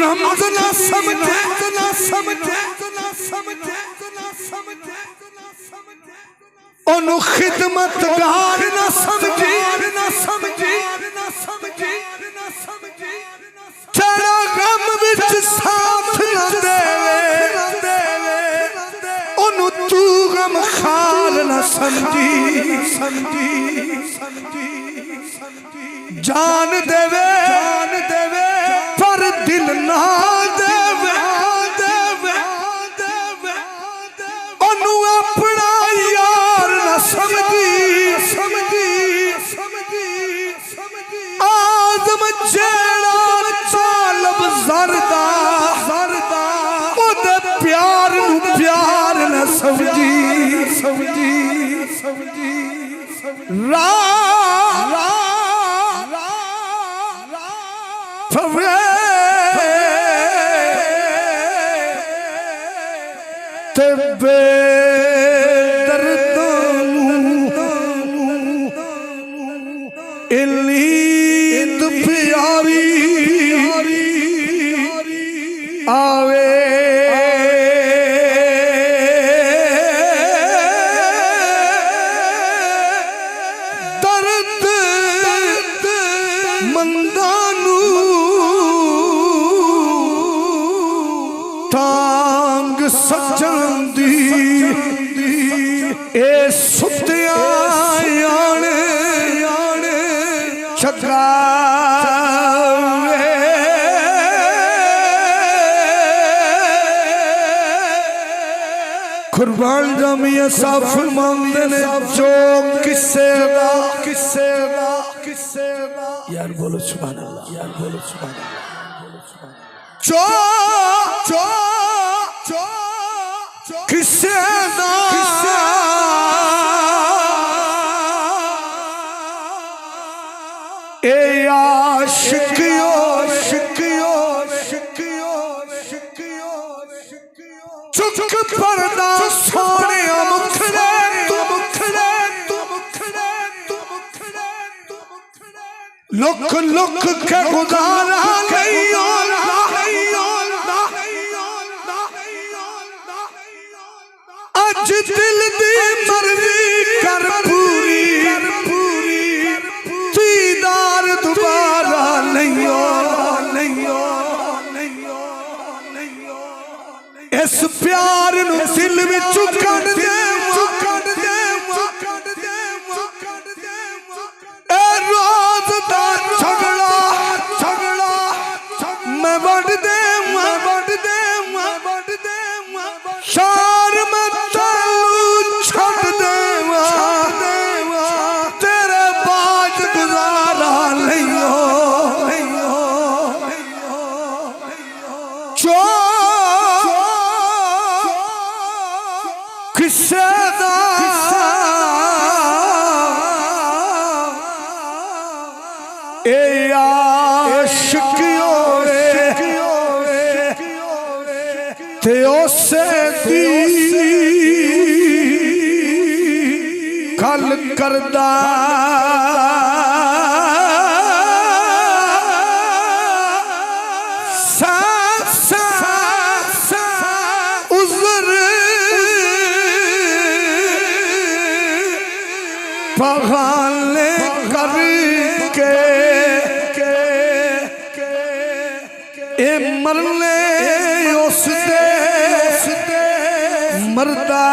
रमज ना समझे ना समझे ना समझे ना समझे ओनु खिदमतगार ना समझी ना समझी ना समझी ना समझी तेरा गम विच साथ ना देवे ओनु तू गम खाल ना समझी समझी समझी जान देवे पर दिल ना देवे देवे देवे ओनु अपना यार ना समझी समझी समझी आदम जेड़ा तालब जरदा जरदा ओदे प्यार नू प्यार ना समझी समझी समझी रा तेबे इलीद प्यारी आवे दर्द मंदानू टांग सजन दी ए सुतिया आने आने छगा कुर्बान जामिया साफ मांगते ने जो किस्से दा किस्से दा किस्से दा यार बोलो सुभान अल्लाह यार बोलो सुभान अल्लाह जो किस्से दा ए आशिकियो शिकियो शिकियो शिकियो चुक पर्दा सोने मुखड़े तू मुखड़े तू मुखड़े तू मुखड़े तू मुखड़े लुक लुक के गुजारा नहीं अज दिल दी मर्जी कर पूरी दीदार दोबारा नहीं हो इस प्यार नू दिल विच कढ दे ए रोज दा झगड़ा झगड़ा मैं वड दे शार मैं तैनू छड्ड देवा तेरे बाद गुजारा नहीं हो जो किस्से दा ए आशिकियो ते उसे दी गल करदा बहाने करके ए मरने उस दे मरदा